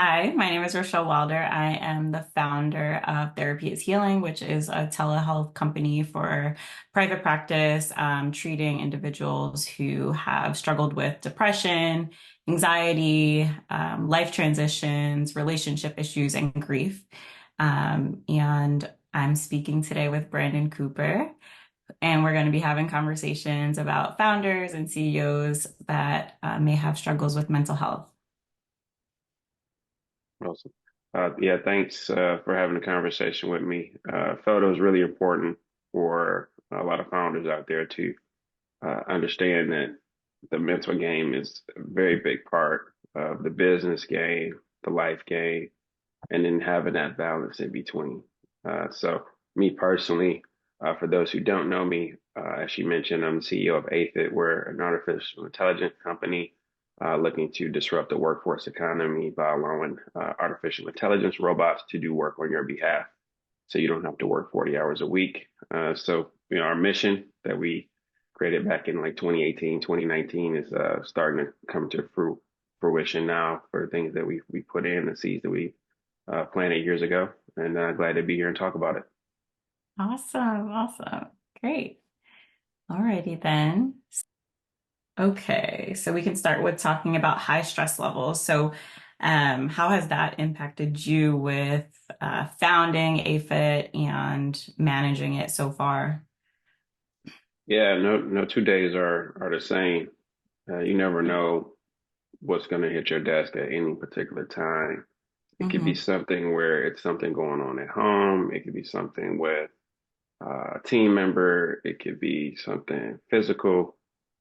Hi, my name is Rochelle Wilder. I am the founder of Therapy is Healing, which is a telehealth company for private practice, treating individuals who have struggled with depression, anxiety, life transitions, relationship issues, and grief. And I'm speaking today with Brandon Cooper, and we're going to be having conversations about founders and CEOs that may have struggles with mental health. Awesome. Yeah, thanks for having a conversation with me. I felt it was really important for a lot of founders out there to understand that the mental game is a very big part of the business game, the life game, and then having that balance in between. So, me personally, for those who don't know me, as you mentioned, I'm the CEO of Aphid. We're an artificial intelligence company looking to disrupt the workforce economy by allowing artificial intelligence robots to do work on your behalf. So you don't have to work 40 hours a week. Our mission that we created back in like 2018, 2019 is starting to come to fruition now for things that we put in, the seeds that we planted years ago. And glad to be here and talk about it. Awesome, awesome. Great. Alrighty then. Okay, so we can start with talking about high stress levels. So, how has that impacted you with founding Aphid and managing it so far? Yeah, no 2 days are the same. You never know what's going to hit your desk at any particular time. It could be Hmm. something where it's something going on at home. It could be something with a team member. It could be something physical.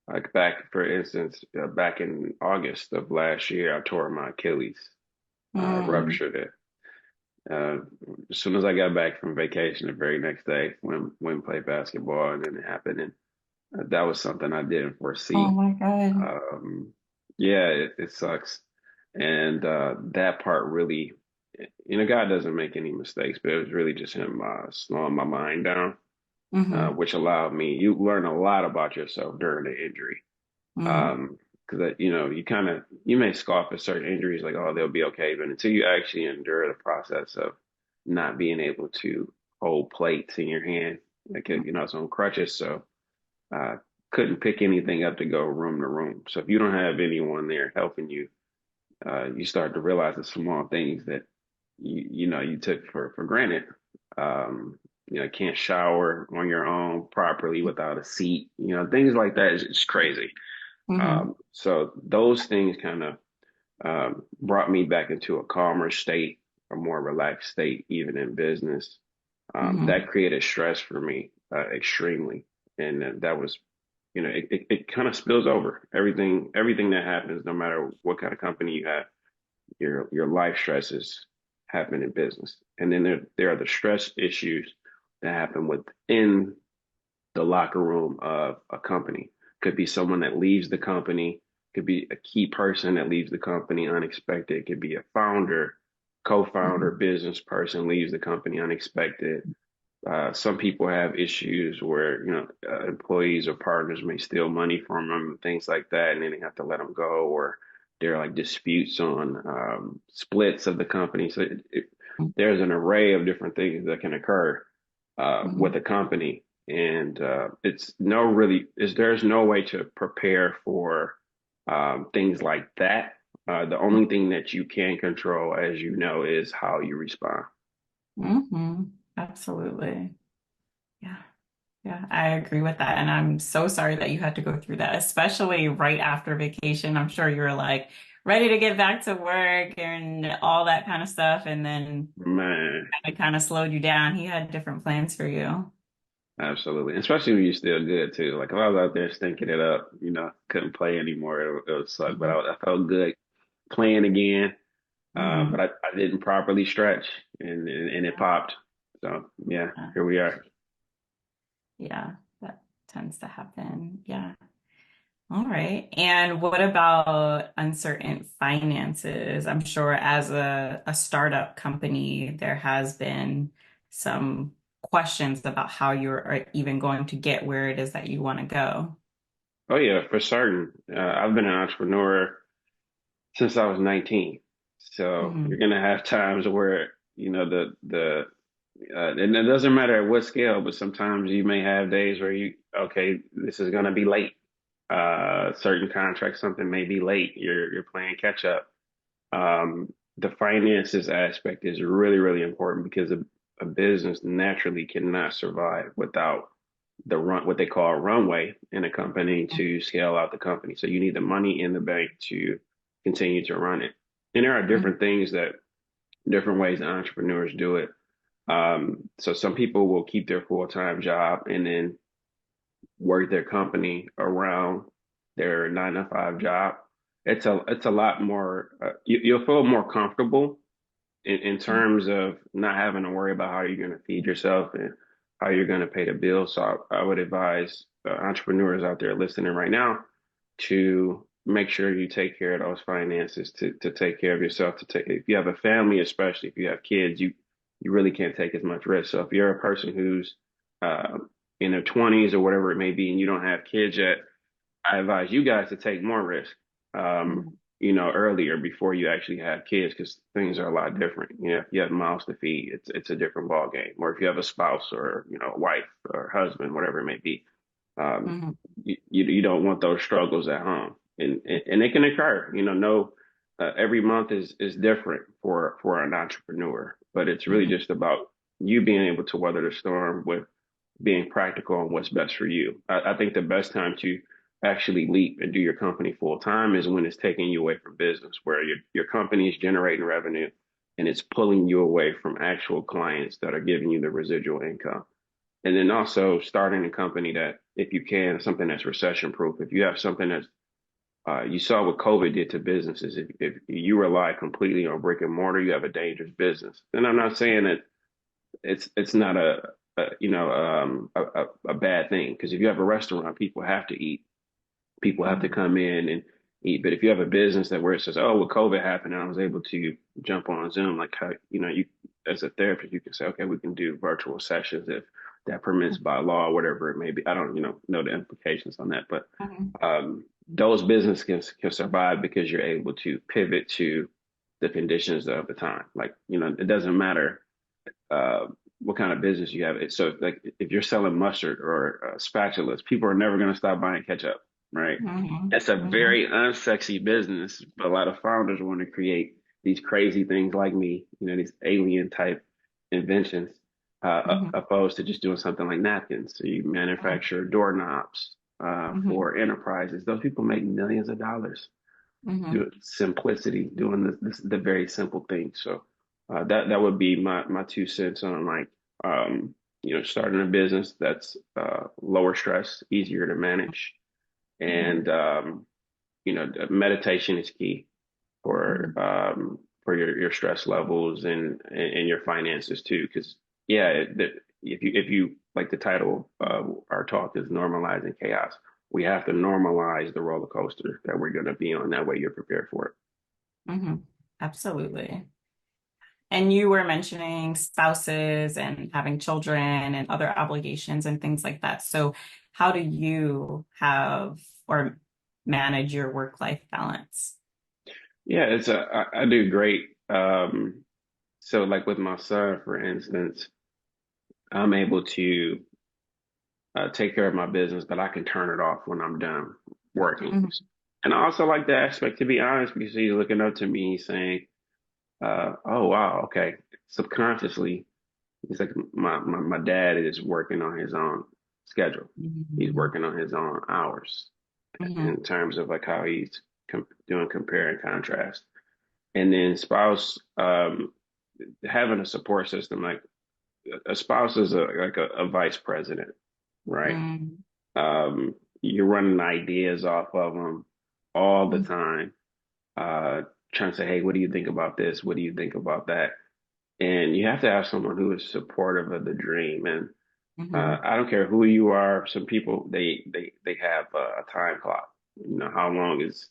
Like back, for instance, back in August of last year, I tore my Achilles. I Mm. ruptured it. Uh, as soon as I got back from vacation, the very next day, went and played basketball, and then it happened. And that was something I didn't Oh foresee. my God. Um, yeah, it sucks. And that part really, God doesn't make any mistakes, but it was really just him slowing my mind down, Hmm. which allowed me, you learn a lot about yourself during the injury. Hmm. Because you may scoff at certain injuries like, oh, they'll be okay, but until you actually endure the process of not being able to hold plates in your hand, like it's on crutches, so uh, couldn't pick anything up to go room to room. So if you don't have anyone there helping you, you start to realize the small things that you took for granted. Can't shower on your own properly without a seat. Things like that is just crazy. Hmm. So those things kind of brought me back into a calmer state, a more relaxed state, even in business. Hmm. That created stress for me extremely, and that was, it kind of spills over everything that happens, no matter what kind of company you have. Your life stresses happen in business, and then there are the stress issues that happen within the locker room of a company. Could be someone that leaves the company, could be a key person that leaves the company unexpected, it could be a founder, co-founder, Hmm. business person leaves the company unexpected. Some people have issues where, employees or partners may steal money from them, things like that, and then they have to let them go, or there are like disputes on splits of the company. So there's an array of different things that can occur with Hmm. a company, and there's no way to prepare for things like that. The only thing that you can control, as you know, is how you respond. Hmm. Absolutely. Yeah. Yeah, I agree with that. And I'm so sorry that you had to go through that, especially right after vacation. I'm sure you were like ready to get back to work and all that kind of stuff. And then Man, it kind of slowed you down. He had different plans for you. absolutely. Especially when you're still good too. Like if I was out there stinking it up, couldn't play anymore, it would suck. But Hmm. I felt good playing again. But Hmm. I didn't properly stretch, and it popped. So yeah, Yeah. here we are. Yeah, that tends to happen. Yeah. All right. And what about uncertain finances? I'm sure as a startup company, there has been some questions about how you're even going to get where it is that you want to go. Oh yeah, for certain. I've been an entrepreneur since I was 19. So you're Mm-hmm. gonna have times where, and it doesn't matter at what scale, but sometimes you may have days where okay, this is gonna be late. Certain contracts, something may be late. You're playing catch up. The finances aspect is really, really important because a business naturally cannot survive without what they call a runway in a company to scale out the company. So you need the money in the bank to continue to run it. And there are different ways that entrepreneurs do it. So some people will keep their full-time job and then work their company around their 9 to 5 job. It's a lot more. You'll feel more comfortable in terms of not having to worry about how you're going to feed yourself and how you're going to pay the bills. So I would advise entrepreneurs out there listening right now to make sure you take care of those finances, to take care of yourself, if you have a family, especially if you have kids, you really can't take as much risk. So if you're a person who's uh, in their 20s or whatever it may be, and you don't have kids yet, I advise you guys to take more risk, Mm-hmm. earlier before you actually have kids because things are a lot different. If you have mouths to feed, it's a different ball game. Or if you have a spouse or a wife or husband, whatever it may be, um, Mm-hmm. you don't want those struggles at home, and they can occur. No, every month is different for an entrepreneur, but it's really Mm-hmm. just about you being able to weather the storm with being practical on what's best for you. I think the best time to actually leap and do your company full time is when it's taking you away from business, where your company is generating revenue and it's pulling you away from actual clients that are giving you the residual income. And then also starting a company that, if you can, something that's recession proof. If you have something that's, you saw what COVID did to businesses. If you rely completely on brick and mortar, you have a dangerous business. And I'm not saying that it's not a bad thing, because if you have a restaurant, people have to eat. People have to Mm-hmm. come in and eat. But if you have a business that where it says, "Oh, well, COVID happened, and I was able to jump on Zoom," like how you as a therapist, you can say, "Okay, we can do virtual sessions if that permits by law, whatever it may be." I don't know the implications on that, but Mm-hmm. those businesses can survive because you're able to pivot to the conditions of the time. Like it doesn't matter uh, what kind of business you have. So, like, if you're selling mustard or spatulas, people are never going to stop buying ketchup, right? Mm-hmm. It's a Mm-hmm. very unsexy business, but a lot of founders want to create these crazy things like me, these alien type inventions, Mm-hmm. opposed to just doing something like napkins. So you manufacture doorknobs Mm-hmm. for enterprises. Those people make millions of dollars Mm-hmm. do simplicity, doing the very simple thing. So that would be my 2 cents on, like, starting a business that's lower stress, easier to manage, Mm-hmm. and meditation is key for Mm-hmm. your stress levels and your finances too. Because yeah, if you like, the title of our talk is normalizing chaos. We have to normalize the roller coaster that we're going to be on. That way, you're prepared for it. Mm-hmm. Absolutely. And you were mentioning spouses and having children and other obligations and things like that. So, how do you have or manage your work-life balance? Yeah, I do great. So like with my son, for instance, I'm able to take care of my business, but I can turn it off when I'm done working. Mm-hmm. And I also like the aspect, to be honest, because he's looking up to me, he's saying, "Oh wow, okay." Subconsciously, he's like, my dad is working on his own schedule. He's Mm-hmm. working on his own hours in terms of like how he's doing compare and contrast. And then spouse, having a support system, like a spouse is like a vice president, right? Mm-hmm. You're running ideas off of them all the Mm-hmm. time, uh, trying to say, "Hey, what do you think about this? What do you think about that?" And you have to have someone who is supportive of the dream. And Mm-hmm. I don't care who you are. Some people, they have a time clock. How long is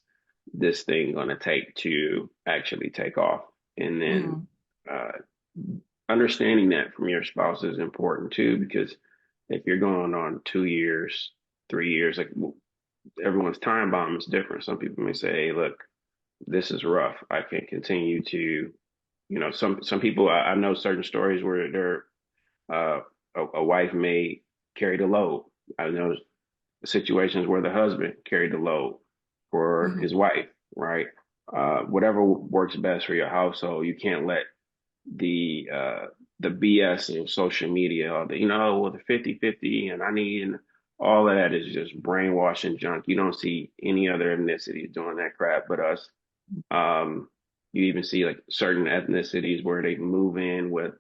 this thing going to take to actually take off? And then Mm-hmm. uh, understanding that from your spouse is important too, because if you're going on 2 years, 3 years, like, everyone's time bomb is different. Some people may say, "Hey, look, this is rough. I can continue to, some people, I know certain stories where uh, a wife may carry the load. I know situations where the husband carried the load for his Hmm. wife, right? Whatever works best for your household, you can't let the uh the BS of social media or well, the 50-50 and I need and all of that is just brainwashing junk. You don't see any other ethnicities doing that crap but us. um, you even see like certain ethnicities where they move in with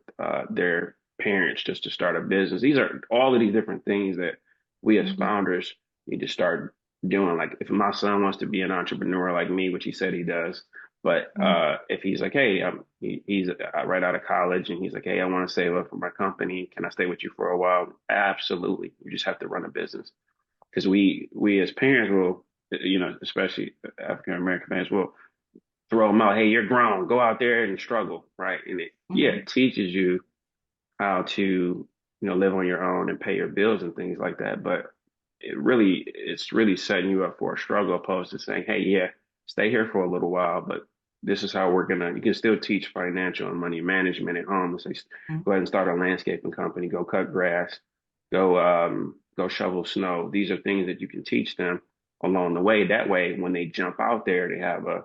their parents just to start a business. These are all of these different things that we as Hmm. founders need to start doing. Like if my son wants to be an entrepreneur like me, which he said he does, but Hmm. if he's like, hey, he's right out of college and he's like, hey, I want to save up for my company. Can I stay with you for a while? Absolutely. You just have to run a business because we as parents will, especially African American parents will throw them out. Hey, you're grown. Go out there and struggle, right? And it Hmm. teaches you how to, live on your own and pay your bills and things like that. But it's really setting you up for a struggle opposed to saying, hey, yeah, stay here for a little while, but this is how you can still teach financial and money management at home. And say, go ahead and start a landscaping company, go cut grass, go shovel snow. These are things that you can teach them along the way. That way, when they jump out there, they have a,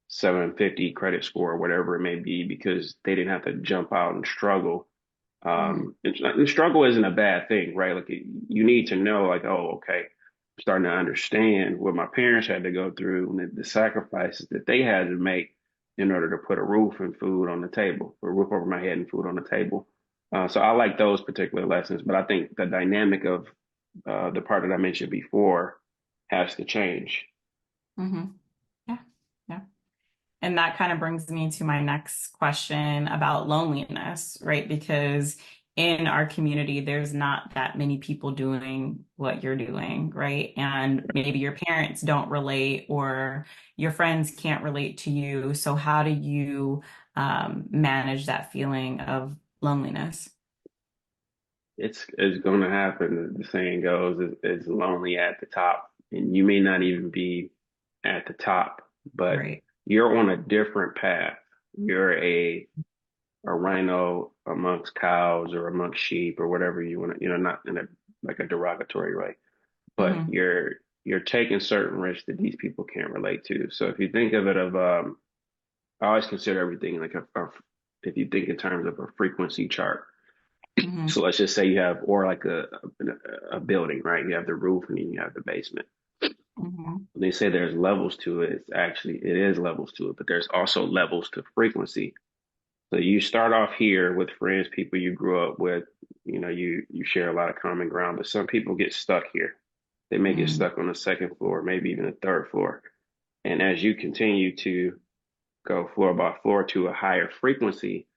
750 credit score or whatever it may be because they didn't have to jump out and struggle. Hmm. And struggle isn't a bad thing, right? Like you need to know, like, oh, okay, I'm starting to understand what my parents had to go through and the sacrifices that they had to make in order to put a roof and food on the table, a roof over my head and food on the table. So I like those particular lessons, but I think the dynamic of the part that I mentioned before has to change. Hmm. Yeah. Yeah. And that kind of brings me to my next question about loneliness, right? Because in our community, there's not that many people doing what you're doing, right? And maybe your parents don't relate or your friends can't relate to you. So, how do you manage that feeling of loneliness? It's going to happen. The saying goes, it's lonely at the top, and you may not even be at the top, but Right. you're on a different path. You're a rhino amongst cows or amongst sheep or whatever you want to, not in a like a derogatory way, but Hmm. you're taking certain risks that these people can't relate to. So if you think of it I always consider everything like if you think in terms of a frequency chart. Hmm. So let's just say you have, or like a building, right? You have the roof and then you have the basement. Hmm. When they say there's levels to it, it is levels to it, but there's also levels to frequency. So you start off here with friends, people you grew up with, you share a lot of common ground, but some people get stuck here. They may get Hmm. stuck on the second floor, maybe even the third floor. And as you continue to go floor by floor to a higher frequency,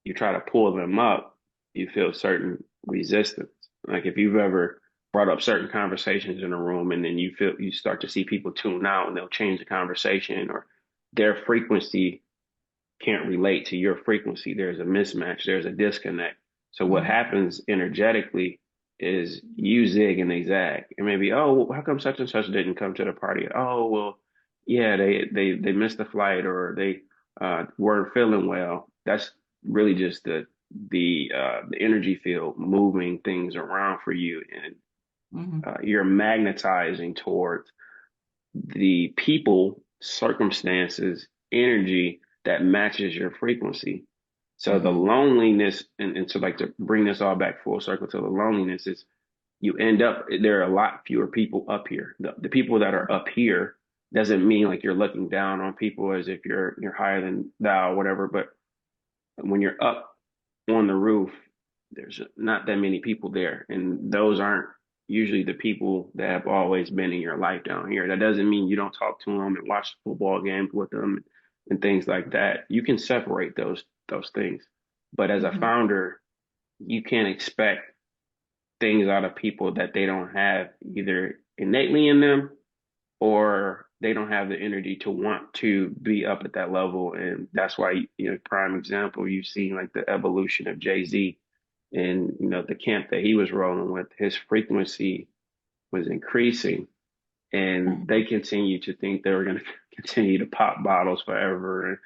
you try to pull them up, you feel certain resistance. Like if you've ever brought up certain conversations in a room and then you start to see people tune out and they'll change the conversation or their frequency can't relate to your frequency. There's a mismatch, there's a disconnect. So what Hmm. happens energetically is you zig and they zag. And maybe, oh, well, how come such and such didn't come to the party? Oh, well, yeah, they missed the flight or they weren't feeling well. That's really just the energy field moving things around for you, and Hmm. you're magnetizing towards the people, circumstances, energy that matches your frequency. So the Hmm. loneliness, and to like to bring this all back full circle to the loneliness is you end up, there are a lot fewer people up here. The people that are up here doesn't mean like you're looking down on people as if you're higher than thou, or whatever. But when you're up on the roof, there's not that many people there. And those aren't usually the people that have always been in your life down here. That doesn't mean you don't talk to them and watch football games with them and things like that. You can separate those things. But as a Hmm. founder, you can't expect things out of people that they don't have either innately in them or they don't have the energy to want to be up at that level. And that's why, prime example, you've seen like the evolution of Jay-Z and, the camp that he was rolling with, his frequency was increasing and they Hmm. continue to think they were going to continue to pop bottles forever and,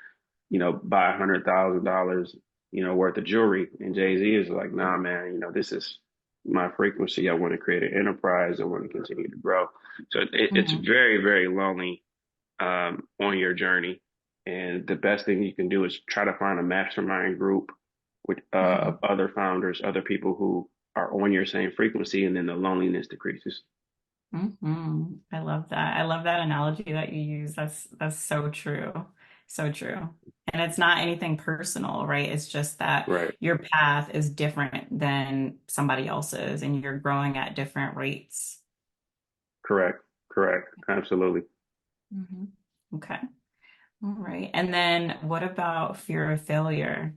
buy $100,000, worth of jewelry. And Jay-Z is like, nah, man, this is my frequency. I want to create an enterprise. I want to continue to grow. So it's Mm-hmm. very, very lonely on your journey. And the best thing you can do is try to find a mastermind group with of other founders, other people who are on your same frequency, and then the loneliness decreases. I love that. I love that analogy that you use. That's so true. So true. And it's not anything personal, right? It's just that Right. your path is different than somebody else's and you're growing at different rates. Correct. Correct. Absolutely. hmm Okay. All right. And then what about fear of failure?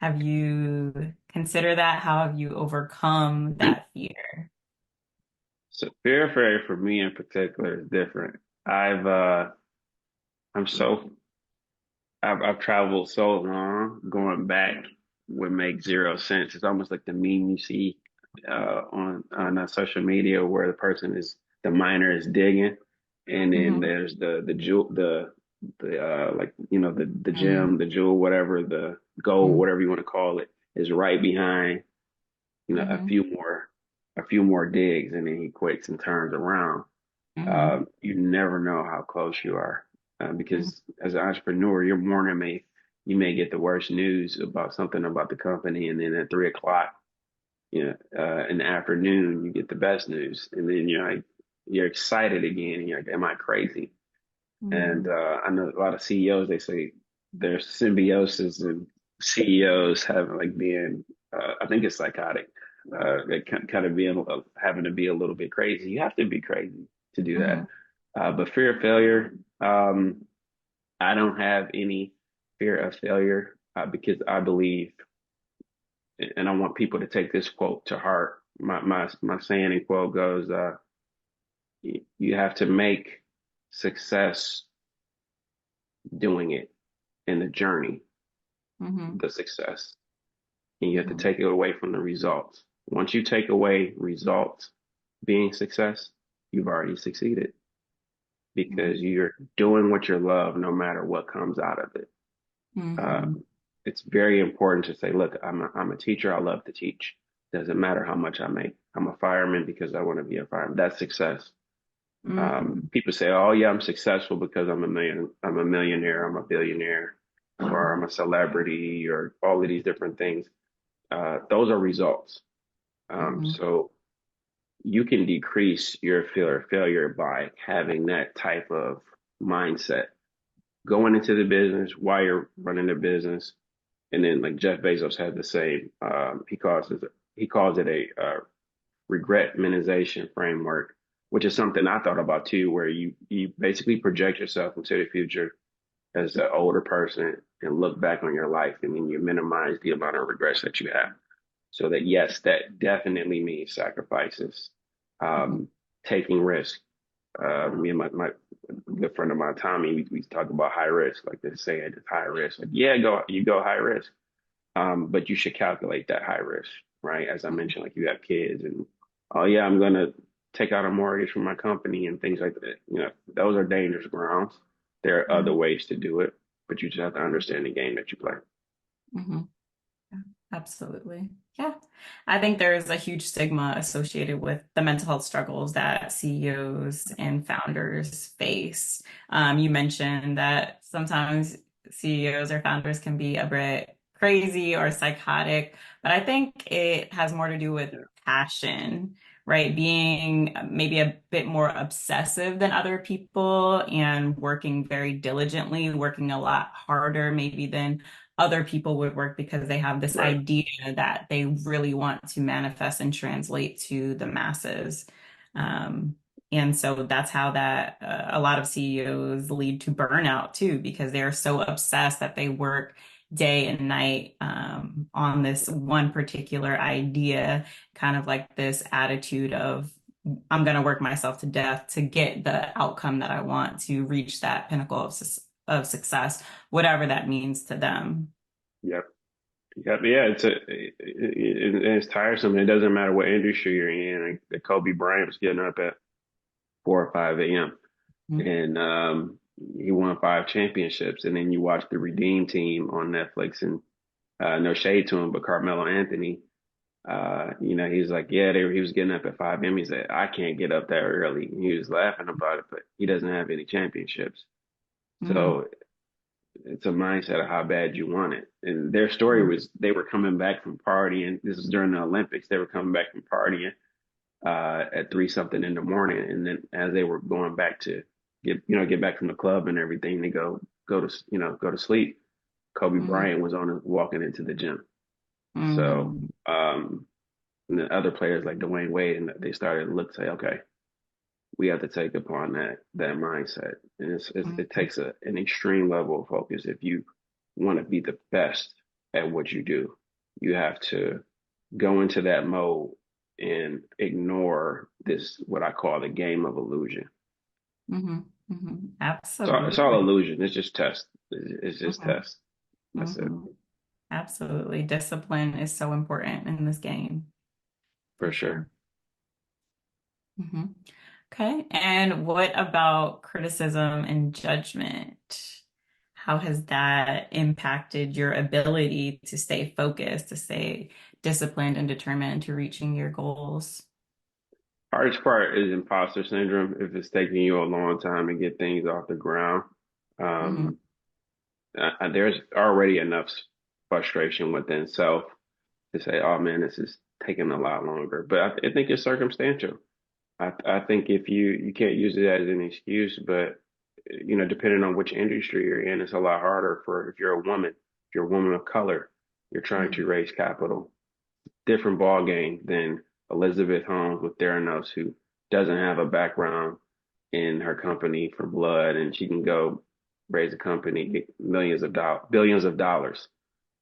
Have you considered that? How have you overcome that fear? So fear fair for me in particular is different. I've I'm so I've traveled so long, going back would make zero sense. It's almost like the meme you see on social media where the miner is digging, and then hmm there's the jewel the like the hmm gem, the jewel, whatever, the gold, whatever you want to call it, is right behind hmm a few more digs, and then he quits and turns around. hmm You never know how close you are, hmm because as an entrepreneur, you may get the worst news about something about the company, and then at 3 o'clock, in the afternoon, you get the best news, and then you're excited again, and you're like, "Am I crazy?" And hmm I know a lot of CEOs, they say there's symbiosis and CEOs having like being, I think it's psychotic, they kind of being having to be a little bit crazy. You have to be crazy to do that. hmm But fear of failure, I don't have any fear of failure because I believe, and I want people to take this quote to heart. My saying and quote goes, you have to make success doing it in the journey, hmm the success, and you have to hmm take it away from the results. Once you take away results being success, you've already succeeded because you're doing what you love no matter what comes out of it. hmm Um, it's very important to say, look, I'm a teacher. I love to teach. Doesn't matter how much I make. I'm a fireman because I want to be a fireman. That's success. hmm People say, oh yeah, I'm successful because I'm a millionaire, I'm a billionaire, or I'm a celebrity, or all of these different things. Those are results. hmm So you can decrease your fear of failure by having that type of mindset going into the business while you're running the business. And then like Jeff Bezos had the same, he calls it a regret minimization framework, which is something I thought about too, where you basically project yourself into the future as an older person and look back on your life, and then you minimize the amount of regrets that you have. So that yes, that definitely means sacrifices, hmm um, taking risk. Me and my good friend of mine, Tommy, we talk about high risk, like they're saying it's high risk. Like, yeah, you go high risk. But you should calculate that high risk, right? As I mentioned, like you have kids and, oh yeah, I'm gonna take out a mortgage from my company and things like that. Those are dangerous grounds. There are other hmm ways to do it, but you just have to understand the game that you play. hmm Yeah, absolutely. Yeah. I think there's a huge stigma associated with the mental health struggles that CEOs and founders face. You mentioned that sometimes CEOs or founders can be a bit crazy or psychotic, but I think it has more to do with Yeah, passion, right? Being maybe a bit more obsessive than other people and working very diligently, working a lot harder maybe than other people would work because they have this right. idea that they really want to manifest and translate to the masses. Um, and so that's how that a lot of CEOs lead to burnout too, because they're so obsessed that they work day and night on this one particular idea, kind of like this attitude of I'm going to work myself to death to get the outcome that I want to reach that pinnacle of success, whatever that means to them. Yep. Yep. Yeah. It's tiresome. It doesn't matter what industry you're in. Like, the Kobe Bryant was getting up at 4 or 5 a.m. Mhm. and he won 5 championships, and then you watch the Redeem Team on Netflix, and no shade to him, but Carmelo Anthony, he's like, yeah, he was getting up at 5 a.m. He said, I can't get up that early. And he was laughing about it, but he doesn't have any championships. Mm-hmm. So it's a mindset of how bad you want it. And their story was they were coming back from partying. This is during the Olympics. They were coming back from partying at 3 something in the morning, and then as they were going back to get back from the club and everything, they go to sleep. Kobe Mm-hmm. Bryant was on walking into the gym. So Mm-hmm. and then other players like Dwayne Wade, and they started to look say, okay, we have to take upon that mindset, and it takes an extreme level of focus if you want to be the best at what you do. You have to go into that mode and ignore this what I call the game of illusion. Mm-hmm. Mm-hmm. So it's all Absolutely. illusion. It's just test. It's just Mm-hmm. test. That's it Mm-hmm. Absolutely. Discipline is so important in this game, for for sure. sure. Hmm. Okay. And what about criticism and judgment? How has that impacted your ability to stay focused, to stay disciplined and determined to reaching your goals? Hardest part is imposter syndrome. If it's taking you a long time to get things off the ground, Hmm. um, there's already enough frustration within self to say, "Oh man, this is taking a lot longer." But I think it's circumstantial. I think if you can't use it as an excuse, but depending on which industry you're in, it's a lot harder for if you're a woman, if you're a woman of color, you're trying to raise capital. Different ball game than Elizabeth Holmes with Theranos, who doesn't have a background in her company for blood, and she can go raise a company, get billions of dollars,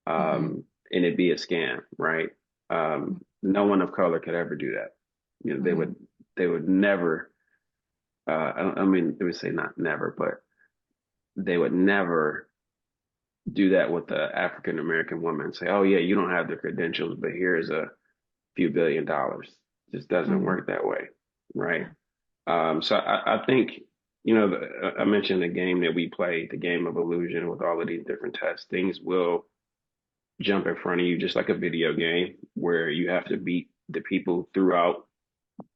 Hmm. and it'd be a scam, right? No one of color could ever do that. Hmm. They would never. I mean, they would say not never, but they would never do that with the African American woman and say, "Oh yeah, you don't have the credentials, but here's a few billion dollars." It just doesn't Hmm. work that way, right? So I think, I mentioned the game that we play, the game of illusion with all of these different tests. Things will jump in front of you just like a video game where you have to beat the people throughout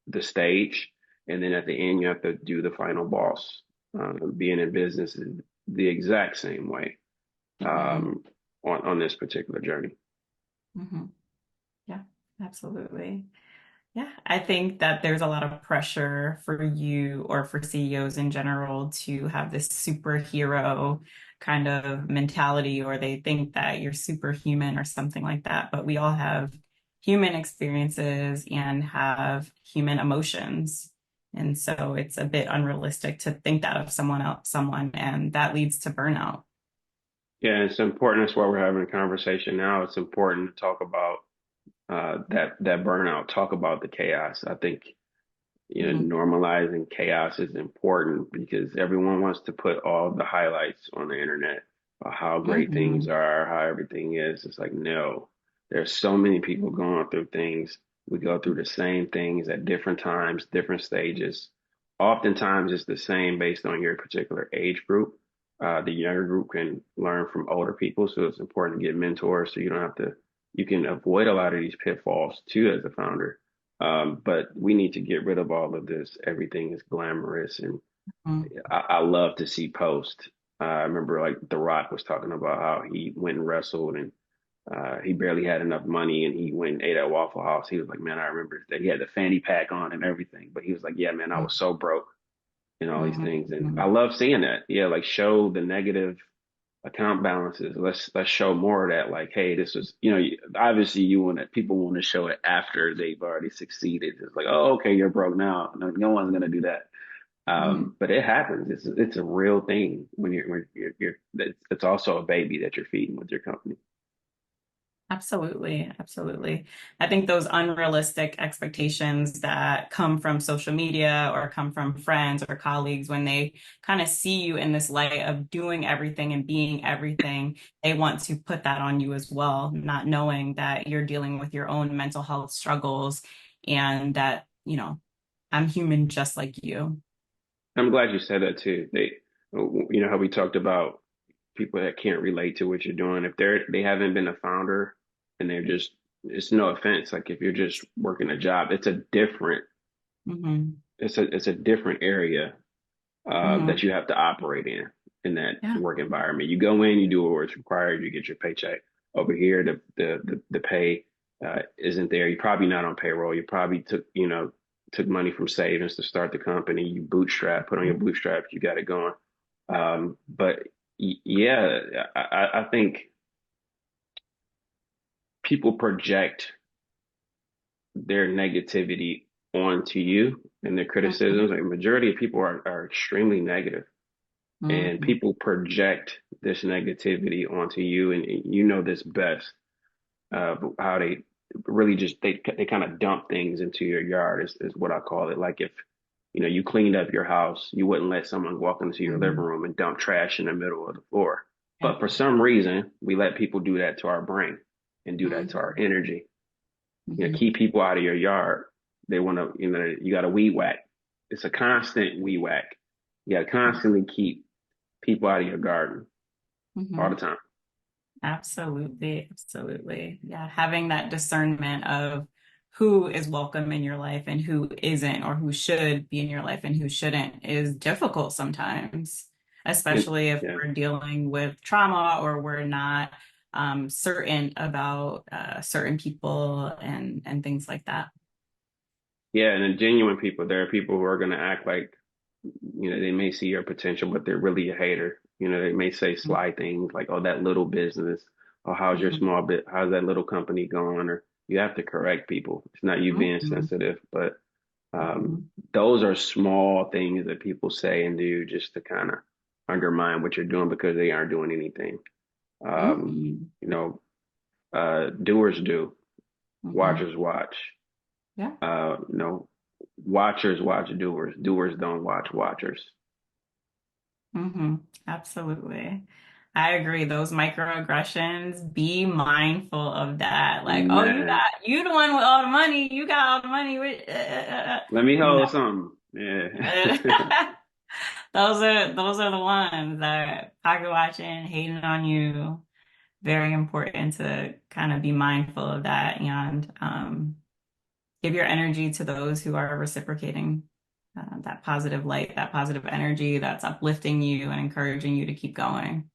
the stage. And then at the end, you have to do the final boss. Being in business is the exact same way Hmm. um, on this particular journey. Hmm. Yeah, absolutely. Yeah, I think that there's a lot of pressure for you or for CEOs in general to have this superhero kind of mentality, or they think that you're superhuman or something like that. But we all have human experiences and have human emotions. And so it's a bit unrealistic to think that of someone, and that leads to burnout. Yeah, it's important. That's why we're having a conversation now. It's important to talk about that burnout, talk about the chaos. I think Hmm. normalizing chaos is important because everyone wants to put all the highlights on the internet of how great things Hmm. are, how everything is. It's like, no, there's so many people going through things. We go through the same things at different times, different stages. Oftentimes it's the same based on your particular age group. The younger group can learn from older people, so it's important to get mentors so you can avoid a lot of these pitfalls too as a founder. But we need to get rid of all of this. Everything is glamorous, and I love to see posts. I remember like The Rock was talking about how he went and wrestled, and he barely had enough money, and he went and ate at Waffle House. He was like, "Man, I remember that he had the fanny pack on and everything," but he was like, "Yeah, man, I was so broke and all these things." And I Hmm. love seeing that. Yeah, like show the negative account balances. Let's show more of that. Like, hey, this was, obviously you want to people want to show it after they've already succeeded. It's like, oh, okay, you're broke now. No one's gonna do that. Hmm. But it happens. It's a real thing when you're it's also a baby that you're feeding with your company. Absolutely, absolutely. I think those unrealistic expectations that come from social media or come from friends or colleagues, when they kind of see you in this light of doing everything and being everything, they want to put that on you as well, not knowing that you're dealing with your own mental health struggles and that, I'm human just like you. I'm glad you said that too. You know how we talked about people that can't relate to what you're doing. If they haven't been a founder and they're just, it's no offense. Like if you're just working a job, Hmm. it's a different area that Hmm. you have to operate in that Yeah. work environment. You go in, you do what's required, you get your paycheck. Over here, the pay isn't there. You're probably not on payroll. You probably took money from savings to start the company. You bootstrap, put on your bootstraps, you got it going. But yeah, I think people project their negativity onto you and their Hmm. criticisms. Like majority of people are extremely negative, and Hmm. people project this negativity onto you, and you know this best. How they really just they kind of dump things into your yard is what I call it. Like if you cleaned up your house, you wouldn't let someone walk into your living Hmm. room and dump trash in the middle of the floor. Yeah. But for some reason, we let people do that to our brain and do that to our Hmm. energy. Hmm. Keep people out of your yard. They want to, you got to weed whack. It's a constant weed whack. You got to constantly keep people out of your garden all the Hmm. time. Absolutely. Absolutely. Yeah. Having that discernment of who is welcome in your life and who isn't, or who should be in your life and who shouldn't, is difficult sometimes, And especially if yeah, we're dealing with trauma or we're not certain about certain people and things like that. yeah, and the genuine people, there are people who are going to act like, they may see your potential, but they're really a hater. They may say sly things like, "Oh, that little business," or "How's your Mhm. small bit? How's that little company going?" Or you have to correct people. It's not you being Mhm. sensitive, but Mhm. those are small things that people say and do just to kind of undermine what you're doing because they aren't doing anything. Um, Mhm. you know, doers do, Mhm. watchers watch. Yeah. Watchers watch doers. Doers don't watch watchers. Hmm. Absolutely. I agree. Those microaggressions, be mindful of that. Like, oh, Man, you the one with all the money. You got all the money with, let me no. hold something. Yeah. Those are the ones that pocket watching, hating on you. Very important to kind of be mindful of that and give your energy to those who are reciprocating that positive light, that positive energy that's uplifting you and encouraging you to keep going.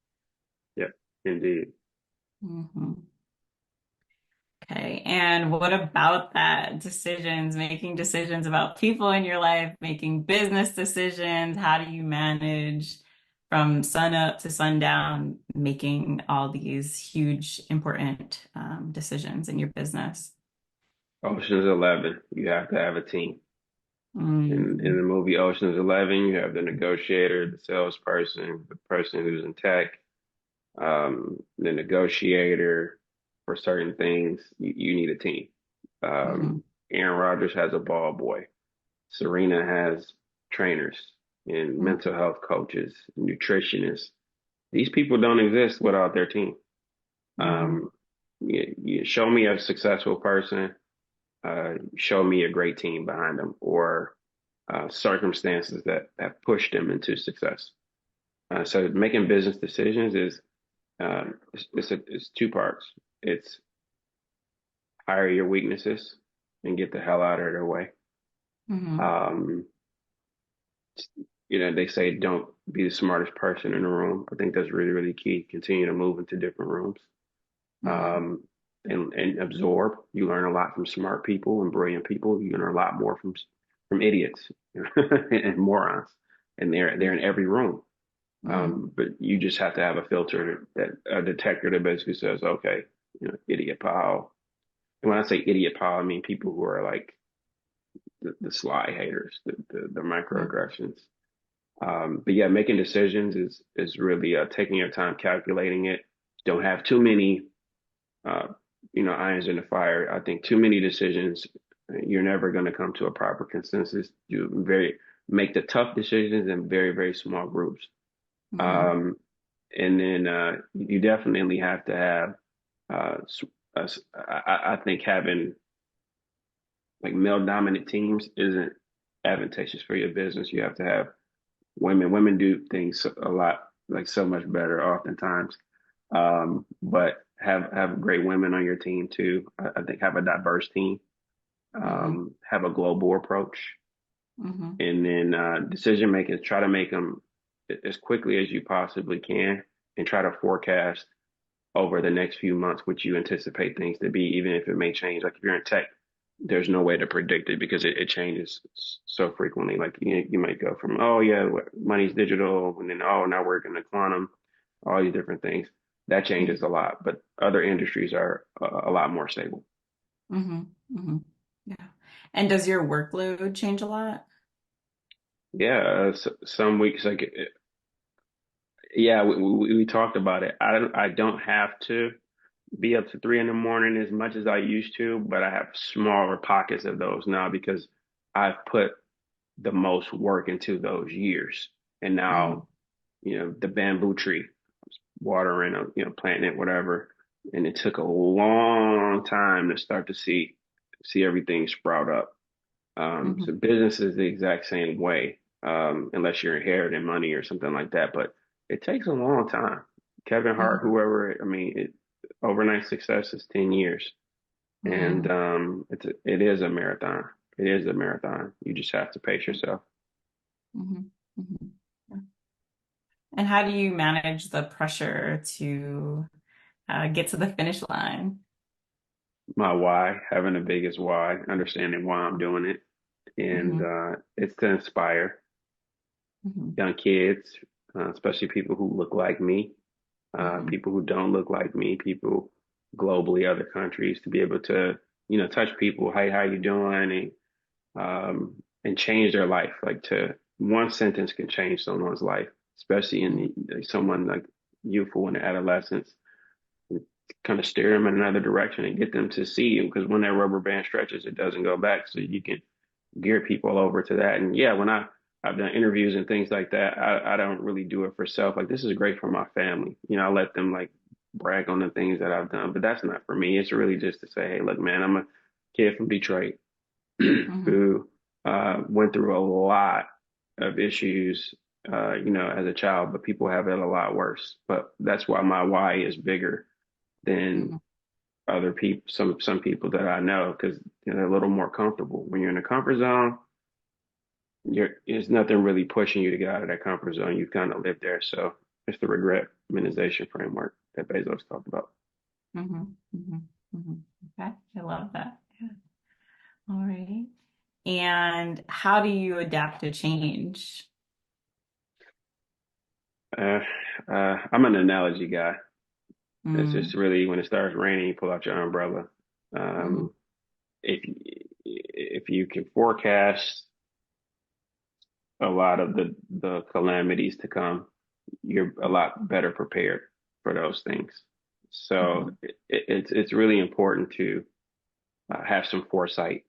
Yep, indeed. Mhm. Okay. And what about that? Decisions, making decisions about people in your life, making business decisions. How do you manage from sun up to sundown, making all these huge, important decisions in your business? Ocean's 11, you have to have a team. In the Mhm. movie Ocean's 11, you have the negotiator, the salesperson, the person who's in tech, the negotiator for certain things. You need a team. Mhm. Aaron Rodgers has a ball boy. Serena has trainers and Mhm. mental health coaches, nutritionists. These people don't exist without their team. Mhm. You show me a successful person, show me a great team behind them, or circumstances that have pushed them into success. So making business decisions is it's two parts. It's hire your weaknesses and get the hell out of their way. Mhm. Um, they say don't be the smartest person in the room. I think that's really, really key. Continue to move into different rooms, Mhm. um, and absorb. You learn a lot from smart people and brilliant people. You learn a lot more from idiots and morons, and they're in every room. Mhm. But you just have to have a filter that a detector that basically says, okay, idiot pile. And when I say idiot pile, I mean people who are like the sly haters, the Mhm. microaggressions. But yeah, making decisions is really taking your time, calculating it. Don't have too many, uh, irons in the fire. I think too many decisions, you're never going to come to a proper consensus. You make the tough decisions in very, very small groups. Mhm. Um, and then you definitely have to have. I think having like male dominant teams isn't advantageous for your business. You have to have Women do things a lot like so much better oftentimes. But have great women on your team too. I think have a diverse team. Mm-hmm. Have a global approach, Mm-hmm. and then decision making. Try to make them as quickly as you possibly can, and try to forecast over the next few months what you anticipate things to be, even if it may change. Like if you're in tech, there's no way to predict it because it changes so frequently. Like you might go from, oh yeah, money's digital, and then oh now we're going to quantum, all these different things. That changes a lot, but other industries are a lot more stable. Mm-hmm. Mm-hmm. Yeah. And does your workload change a lot? Yeah, some weeks like yeah, we talked about it. I don't have to be up to 3 in the morning as much as I used to, but I have smaller pockets of those now because I've put the most work into those years. And Mm-hmm. now, the bamboo tree, watering, planting it, whatever. And it took a long time to start to see everything sprout up. Mm-hmm. So business is the exact same way, unless you're inheriting money or something like that. But it takes a long time. Kevin Hart, Mm-hmm. whoever, I mean, overnight success is 10 years. And Mm-hmm. it is a marathon. It is a marathon. You just have to pace yourself. Mm-hmm. Mm-hmm. Yeah. And how do you manage the pressure to get to the finish line? My why, having the biggest why, understanding why I'm doing it. And Mm-hmm. it's to inspire Mm-hmm. young kids, especially people who look like me, Mm-hmm. people who don't look like me, people globally, other countries, to be able to, touch people. Hey, how you doing? And change their life. Like to one sentence can change someone's life, especially like someone like youthful in adolescence. Kind of steer them in another direction and get them to see you because when that rubber band stretches, it doesn't go back. So you can gear people over to that. And yeah, when I've done interviews and things like that, I don't really do it for self. Like this is great for my family. I let them like brag on the things that I've done, but that's not for me. It's really just to say, hey, look, man, I'm a kid from Detroit Mm-hmm. who went through a lot of issues, as a child, but people have it a lot worse. But that's why my why is bigger than Mm-hmm. other people, some people that I know, because they're a little more comfortable. When you're in a comfort zone, there's nothing really pushing you to get out of that comfort zone. You kind of live there. So it's the regret minimization framework that Bezos talked about. Mm-hmm. Mm-hmm. Mm-hmm. Okay, I love that. Yeah. All right. And how do you adapt to change? Uh, I'm an analogy guy. It's just Mm-hmm. really when it starts raining, you pull out your umbrella. Mm-hmm. Um, if if you can forecast a lot of the calamities to come, you're a lot better prepared for those things. So it's really important to have some foresight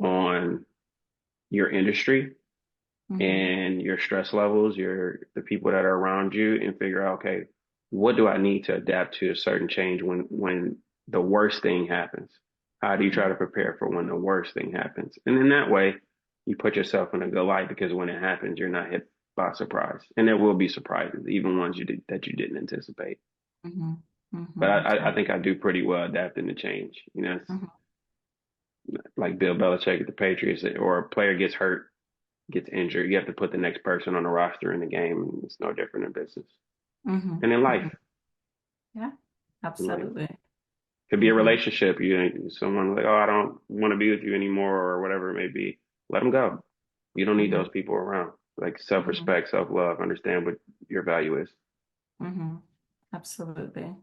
on your industry Mm-hmm. and your stress levels, the people that are around you, and figure out, okay, what do I need to adapt to a certain change when the worst thing happens? How do you try to prepare for when the worst thing happens? And in that way, you put yourself in a good light because when it happens, you're not hit by surprise, and there will be surprises, even ones that you didn't anticipate. Mm-hmm. But Mm-hmm. I think I do pretty well adapting to change. It's Mm-hmm. like Bill Belichick at the Patriots, or a player gets hurt, gets injured, you have to put the next person on the roster in the game, and it's no different in business Mm-hmm. and in life. Mm-hmm. Yeah, Like absolutely. could be a Mm-hmm. relationship. Someone like, oh, I don't want to be with you anymore, or whatever it may be. Let them go. You don't need Mm-hmm. those people around. Like Mm-hmm. self-respect, self-love, understand what your value is. Mm-hmm. Absolutely.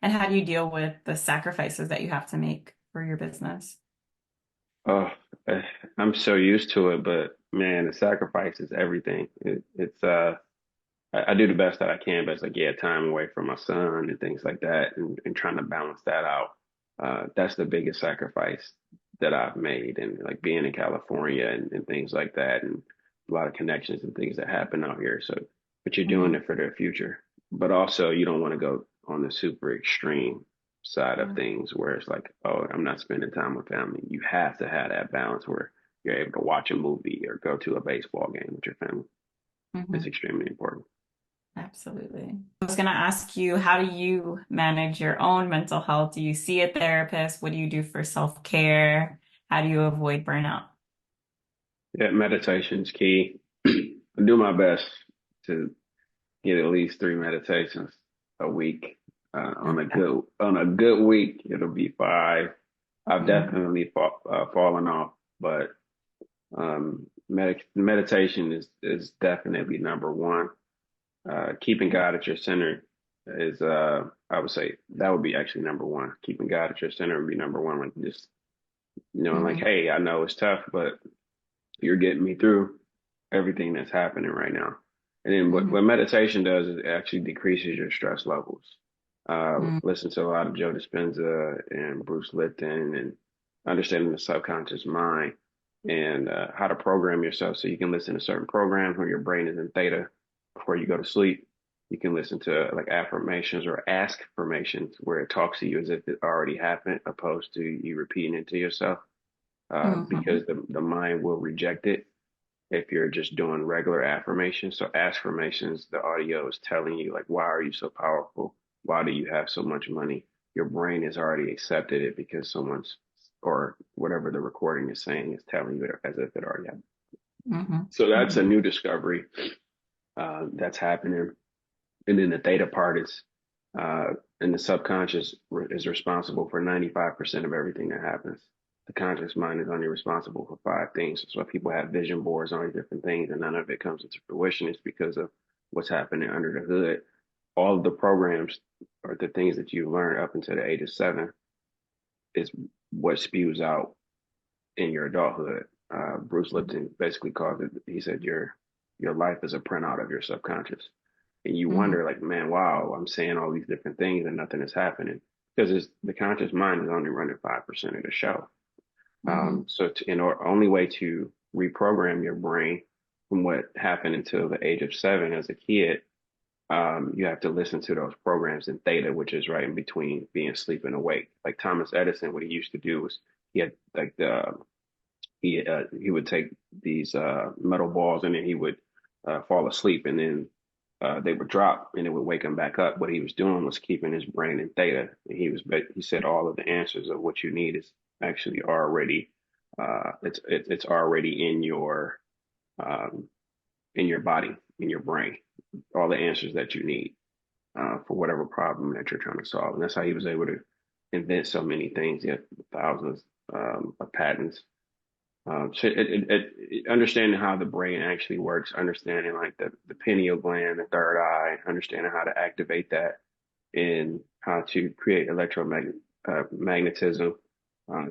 And how do you deal with the sacrifices that you have to make for your business? Oh, eh, I'm so used to it, but man, the sacrifice is everything. I do the best that I can, but it's like, yeah, time away from my son and things like that, and trying to balance that out. That's the biggest sacrifice that I've made, and like being in California and things like that, and a lot of connections and things that happen out here. So, but you're doing Mm-hmm. it for their future, but also you don't want to go on the super extreme side of Yeah. things where it's like, oh, I'm not spending time with family. You have to have that balance where you're able to watch a movie or go to a baseball game with your family. It's Hmm. extremely important. Absolutely. I was going to ask you, how do you manage your own mental health? Do you see a therapist? What do you do for self-care? How do you avoid burnout? Yeah, meditation's key. I do my best to get at least 3 meditations a week. Okay. On a good week, it'll be 5. I've Mm-hmm. definitely fallen off, but meditation is definitely number one. Keeping God at your center is, I would say that would be actually number one. Keeping God at your center would be number one. Like just knowing, like, Mm-hmm. hey, I know it's tough, but you're getting me through everything that's happening right now. And then what meditation does is it actually decreases your stress levels. Listen to a lot of Joe Dispenza and Bruce Lipton and understanding the subconscious mind and how to program yourself so you can listen to certain programs when your brain is in theta before you go to sleep. You can listen to like affirmations or ask affirmations where it talks to you as if it already happened, opposed to you repeating it to yourself, Mm-hmm. because the mind will reject it if you're just doing regular affirmations. So affirmations, the audio is telling you like, why are you so powerful? Why do you have so much money? Your brain has already accepted it because someone's or whatever the recording is saying is telling you as if it already happened. Mm-hmm. So that's a Mm-hmm. new discovery that's happening. And then the theta part is, uh, and the subconscious is responsible for 95% of everything that happens. The conscious mind is only responsible for 5 things. So if people have vision boards on these different things and none of it comes into fruition, it's because of what's happening under the hood. All of the programs or the things that you learn up until the age of 7 is what spews out in your adulthood. Bruce Lipton basically called it, he said, your life is a printout of your subconscious. And you Mm-hmm. wonder, like, man, wow, I'm saying all these different things and nothing is happening because the conscious mind is only running 5% of the show. Mm-hmm. In our only way to reprogram your brain from what happened until the age of 7 as a kid, you have to listen to those programs in theta, which is right in between being asleep and awake. Like Thomas Edison, what he used to do was he had like he would take these metal balls and then he would fall asleep and then they would drop and it would wake him back up. What he was doing was keeping his brain in theta. And he said all of the answers of what you need is actually already it's already um, in your body, in your brain, all the answers that you need for whatever problem that you're trying to solve. And that's how he was able to invent so many things. He had thousands of patents. So understanding how the brain actually works, understanding like the pineal gland, the third eye, understanding how to activate that and how to create magnetism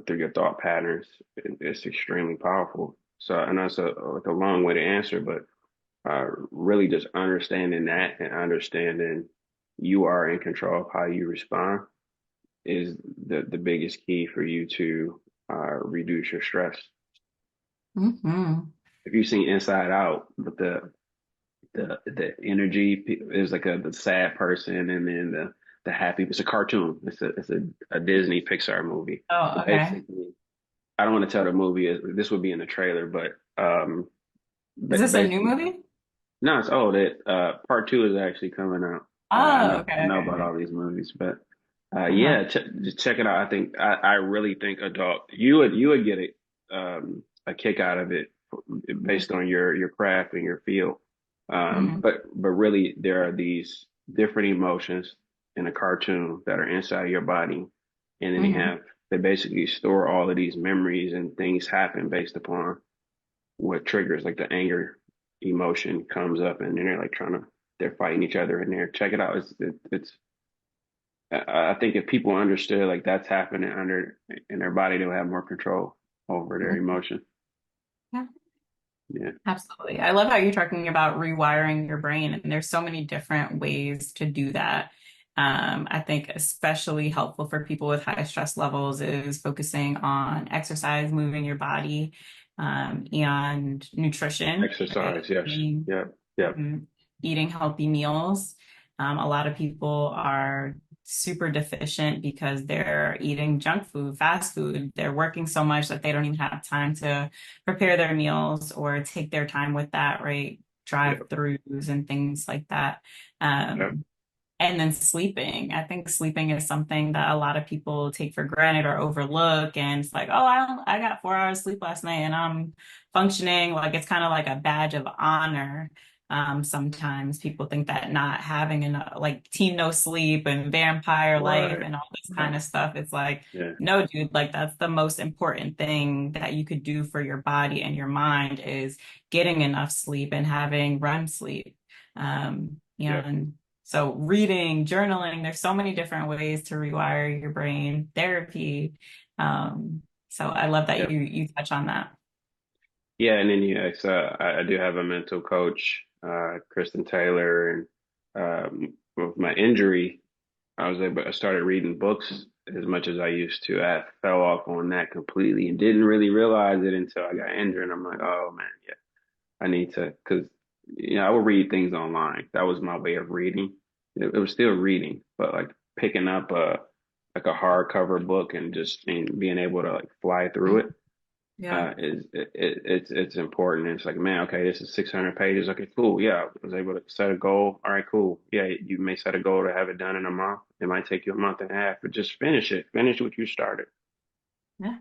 through your thought patterns. It's extremely powerful. So I know it's like a long way to answer, but really just understanding that and understanding you are in control of how you respond is the biggest key for you to reduce your stress. Mm-hmm. If you've seen Inside Out, but the energy is like the sad person, and then the happy. It's a cartoon. It's a Disney Pixar movie. Oh, But okay. basically, I don't want to tell the movie. This would be in the trailer, Is but this a new basically, movie? no, it's old. Part 2 is actually coming out. Oh, I okay, know okay, about okay. all these movies, but Uh-huh. yeah, just check it out. I really think adult you would get a kick out of it based on your craft and your field. Mm-hmm. But really, there are these different emotions in a cartoon that are inside your body, and then Mm-hmm. they basically store all of these memories and things happen based upon what triggers like the anger emotion comes up, and then they're fighting each other in there. Check it out. It's I think if people understood like that's happening under in their body, they'll have more control over their Mm-hmm. emotion. Yeah. Yeah, Absolutely. I love how you're talking about rewiring your brain, and there's so many different ways to do that. I think especially helpful for people with high stress levels is focusing on exercise, moving your body, and nutrition, right? exercise. Yes. Yep. Yep. Mhm. Eating healthy meals. A lot of people are super deficient because they're eating junk food, fast food. They're working so much that they don't even have time to prepare their meals or take their time with that, right? Yep. drive-throughs and things like that. Yep. Um, and then sleeping. I think sleeping is something that a lot of people take for granted or overlook. And it's like, oh, I got 4 hours sleep last night and I'm functioning. Like it's kind of like a badge of honor. Sometimes people think that not having enough, like teen no sleep and vampire life Right. and all this kind Right. of stuff. It's like, Yeah. no, dude, like that's the most important thing that you could do for your body and your mind is getting enough sleep and having REM sleep. Yep. And so reading, journaling, there's so many different ways to rewire your brain, therapy. So I love that Yep. you touch on that. Yeah, and then I do have a mental coach, Kristen Taylor, and with my injury, I started reading books as much as I used to. I fell off on that completely and didn't really realize it until I got injured. And I'm like, oh man, yeah, I need to, because I would read things online. That was my way of reading. It was still reading, but like picking up a hardcover book and just and being able to like fly through it Yeah. it's important. And it's like, man, okay, this is 600 pages. Okay, cool. Yeah, I was able to set a goal. All right, cool. Yeah, you may set a goal to have it done in a month. It might take you a month and a half, but just finish it. Finish what you started. Yeah.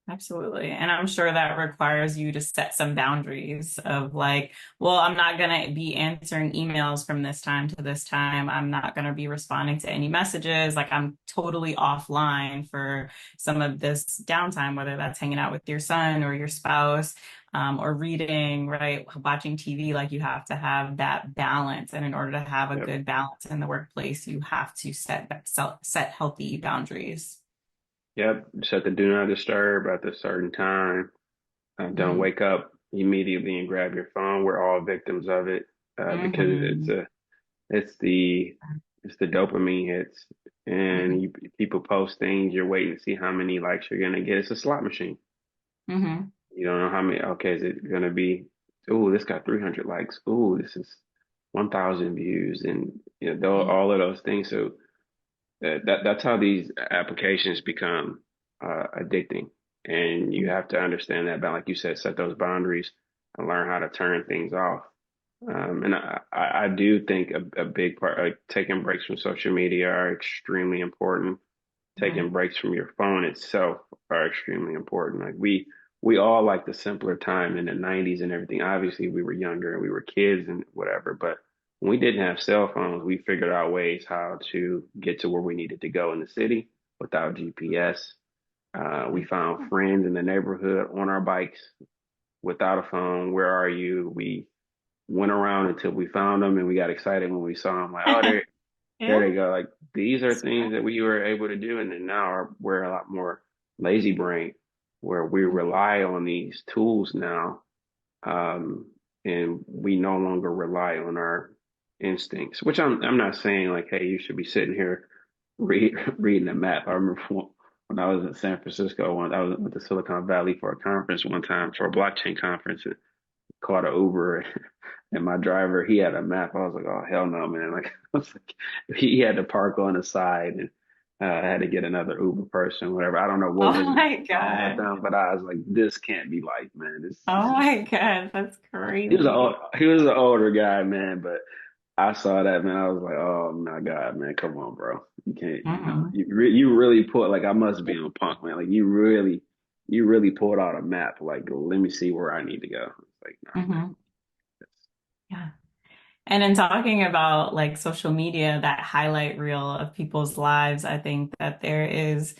Absolutely. And I'm sure that requires you to set some boundaries of like, well, I'm not going to be answering emails from this time to this time. I'm not going to be responding to any messages. Like I'm totally offline for some of this downtime, whether that's hanging out with your son or your spouse, or reading, right? Watching TV. Like you have to have that balance. And in order to have a Yep. good balance in the workplace, you have to set healthy boundaries. Yep. Set the do not disturb at a certain time. Don't Hmm. wake up immediately and grab your phone. We're all victims of it because Hmm. it's the it's the dopamine hits, and people post things. You're waiting to see how many likes you're gonna get. It's a slot machine. Hmm. You don't know how many. Okay, is it gonna be? Oh, this got 300 likes. Oh, this is 1,000 views, and all of those things. So that's how these applications become addicting, and you have to understand that. But like you said, set those boundaries and learn how to turn things off. And I do think a big part, like taking breaks from social media, are extremely important. Right. Taking breaks from your phone itself are extremely important. Like we all like the simpler time in the 90s and everything. Obviously, we were younger and we were kids and whatever, but when we didn't have cell phones, we figured out ways how to get to where we needed to go in the city without GPS. We found friends in the neighborhood on our bikes without a phone. Where are you? We went around until we found them and we got excited when we saw them. Like, oh, there Yeah. they go. Like these are things that we were able to do, and then now we're a lot more lazy brain, where we rely on these tools now, um, and we no longer rely on our instincts. Which I'm not saying like, hey, you should be sitting here reading a map. I remember when I was in San Francisco, when I was with the Silicon Valley for a conference one time for a blockchain conference, and caught an Uber and my driver, he had a map. I was like, oh hell no, man. Like I was like he had to park on the side and I had to get another Uber person, whatever. I don't know what was Oh going my on with God. them, but I was like, this can't be life, man. This Oh is my God. That's he was crazy. he was an older guy, man, but I saw that, man. I was like, oh my God, man, come on, bro. You can't, Hmm. you really put like I must be on punk, man. Like you really pulled out a map. Like, let me see where I need to go. It's like, nah, man. Hmm. Yeah. And in talking about like social media, that highlight reel of people's lives, I think that there is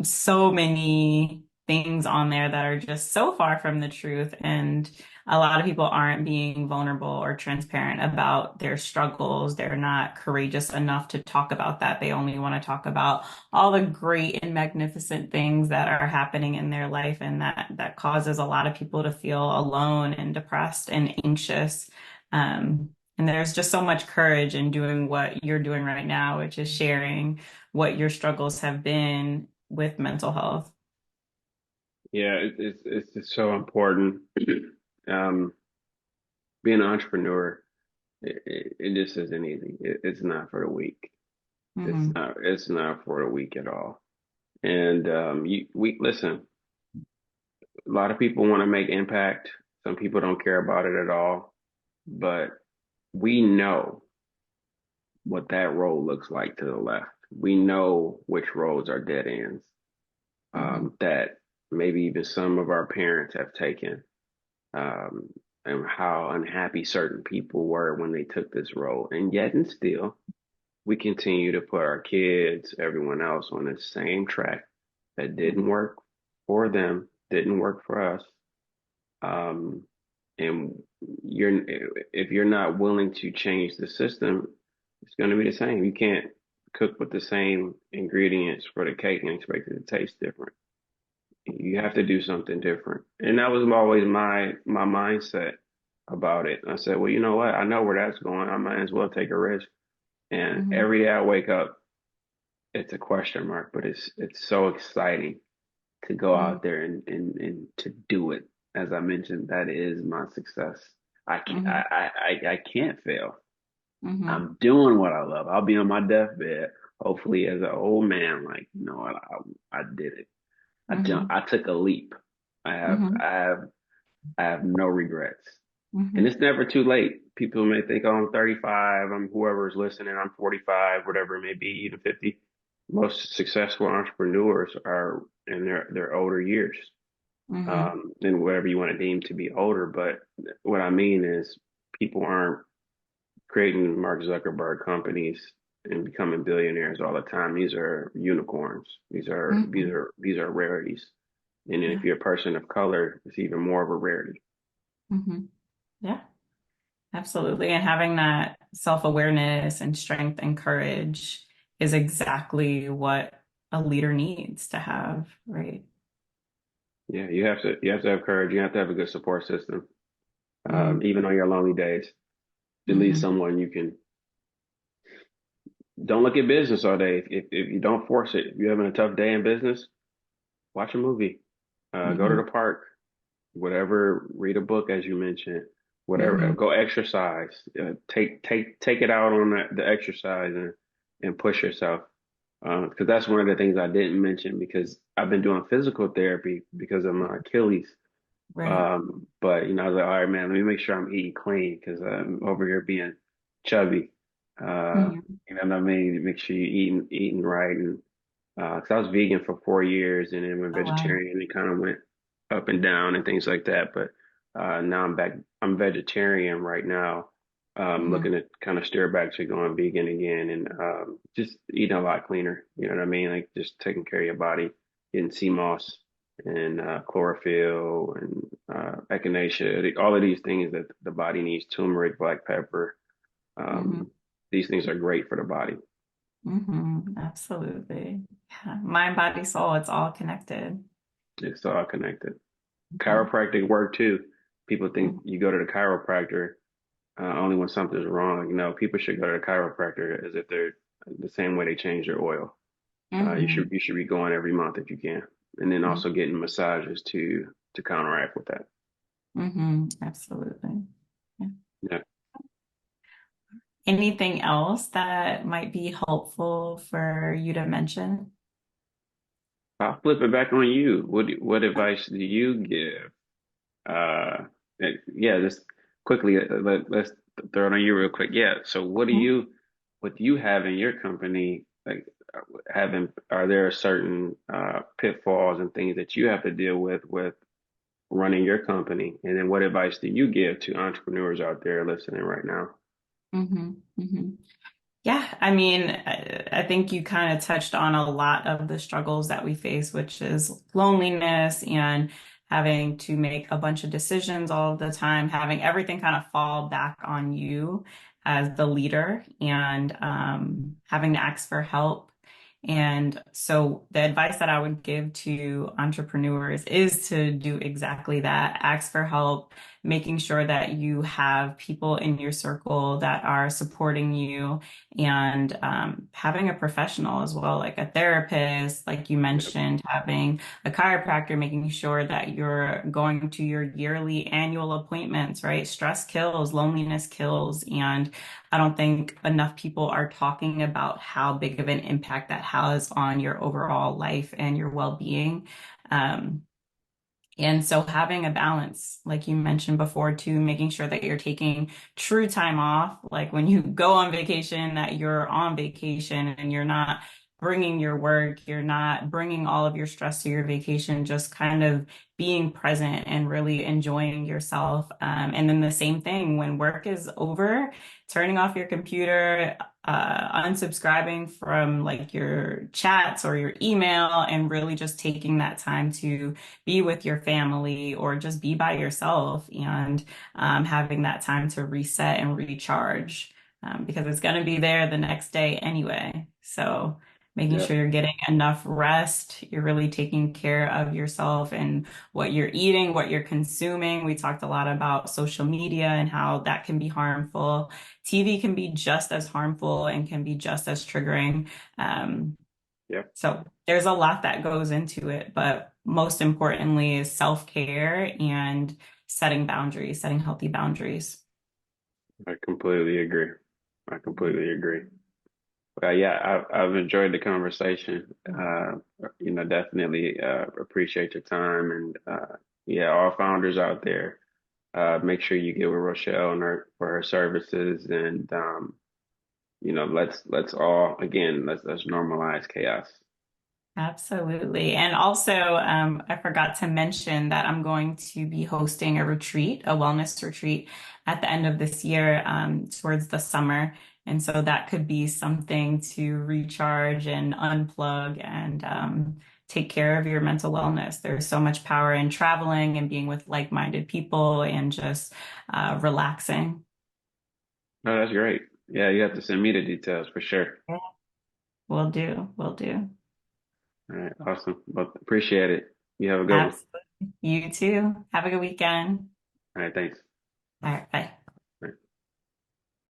so many things on there that are just so far from the truth. And a lot of people aren't being vulnerable or transparent about their struggles. They're not courageous enough to talk about that. They only want to talk about all the great and magnificent things that are happening in their life. And that causes a lot of people to feel alone and depressed and anxious. And there's just so much courage in doing what you're doing right now, which is sharing what your struggles have been with mental health. Yeah, it's just so important. Um, Being an entrepreneur, it just isn't easy. It's not for the weak. Hmm. It's not for the weak at all. And we listen. A lot of people want to make impact. Some people don't care about it at all. but we know what that road looks like to the left. We know which roads are dead ends, Mm-hmm. that maybe even some of our parents have taken, um, and how unhappy certain people were when they took this road. And yet and still, we continue to put our kids, everyone else on the same track that didn't work for them, didn't work for us. Um, and you're if you're not willing to change the system, it's going to be the same. You can't cook with the same ingredients for the cake and expect it to taste different. You have to do something different. And that was always my mindset about it. I said, well, you know what? I know where that's going. I might as well take a risk. And Mm-hmm. every day I wake up, it's a question mark, but it's so exciting to go Mm-hmm. out there and to do it. As I mentioned, that is my success. I can't, Mm-hmm. I can't fail. Mm-hmm. I'm doing what I love. I'll be on my deathbed, hopefully as an old man, like, you know what, I did it. Mm-hmm. I took a leap. I have, Mm-hmm. I have, I have no regrets. And Mm-hmm. it's never too late. People may think, oh, I'm 35, I'm whoever's listening, I'm 45, whatever it may be, even 50. Most successful entrepreneurs are in their older years, Mm-hmm. and whatever you want to deem to be older. But what I mean is people aren't creating Mark Zuckerberg companies and becoming billionaires all the time. These are unicorns. Mm-hmm. These are rarities. And then if Yeah. you're a person of color, it's even more of a rarity. Mm-hmm. Yeah. Absolutely. And having that self-awareness and strength and courage is exactly what a leader needs to have, right? Yeah, you have to have courage. You have to have a good support system. Mm-hmm. Even on your lonely days, at least Mm-hmm. someone you can. Don't look at business all day. If you don't force it, if you're having a tough day in business, watch a movie, go to Mm-hmm. the park, whatever, read a book as you mentioned, whatever, Mm-hmm. go exercise, take it out on the exercise and push yourself. Because that's one of the things I didn't mention because I've been doing physical therapy because of my Achilles. Right. But you know, I was like, all right, man, let me make sure I'm eating clean because I'm over here being chubby. Mm-hmm. You know what I mean? Make sure you're eating right. And because I was vegan for 4 years and then went Oh, wow. vegetarian and kind of went up and down and things like that. But now I'm back. I'm vegetarian right now. Mm-hmm. Looking to kind of steer back to going vegan again and just eating a lot cleaner. You know what I mean? Like just taking care of your body, getting sea moss and chlorophyll and echinacea. All of these things that the body needs. Turmeric, black pepper. Mm-hmm. Um, these things are great for the body. Mm-hmm. Absolutely. Yeah. Mind, body, soul, it's all connected. It's all connected. Mm-hmm. Chiropractic work too. People think you go to the chiropractor only when something's wrong. You know, people should go to the chiropractor as if they're the same way they change their oil. Mm-hmm. You should be going every month if you can, and then also getting massages to counteract with that. Mm-hmm. Absolutely. Yeah. Yeah, Anything else that might be helpful for you to mention? I'll flip it back on you. What advice do you give? Yeah, just quickly let's throw it on you real quick. Yeah. So what do you have in your company? Like having, are there certain pitfalls and things that you have to deal with running your company? And then what advice do you give to entrepreneurs out there listening right now? Mm-hmm. Mm-hmm. Yeah, I mean, I think you kind of touched on a lot of the struggles that we face, which is loneliness and having to make a bunch of decisions all the time, having everything kind of fall back on you as the leader and having to ask for help. And so the advice that I would give to entrepreneurs is to do exactly that. Ask for help, making sure that you have people in your circle that are supporting you and having a professional as well, like a therapist, like you Yeah, mentioned, having a chiropractor, making sure that you're going to your yearly annual appointments, right? Stress kills, loneliness kills. And I don't think enough people are talking about how big of an impact that has on your overall life and your well-being. Um, And so having a balance, like you mentioned before, too, making sure that you're taking true time off, like when you go on vacation, that you're on vacation and you're not bringing your work, you're not bringing all of your stress to your vacation, just kind of being present and really enjoying yourself. And then the same thing when work is over, turning off your computer, unsubscribing from like your chats or your email, and really just taking that time to be with your family or just be by yourself and having that time to reset and recharge because it's going to be there the next day anyway. So making Yeah. sure you're getting enough rest, you're really taking care of yourself and what you're eating, what you're consuming. We talked a lot about social media and how that can be harmful. TV can be just as harmful and can be just as triggering. Um, Yeah. so there's a lot that goes into it, but most importantly is self-care and setting boundaries, setting healthy boundaries. I completely agree. I completely agree. Yeah, I've enjoyed the conversation. Definitely appreciate your time and yeah, all founders out there, make sure you get with Rochelle and her for her services and let's all again let's normalize chaos. Absolutely. And also, I forgot to mention that I'm going to be hosting a retreat, a wellness retreat at the end of this year, towards the summer. And so that could be something to recharge and unplug and take care of your mental wellness. There's so much power in traveling and being with like-minded people and just relaxing. Oh, that's great. Yeah, you have to send me the details for sure. Yeah. Will do. Will do. All right, awesome. Well, appreciate it. You have a good one. Absolutely. You too. Have a good weekend. All right, thanks.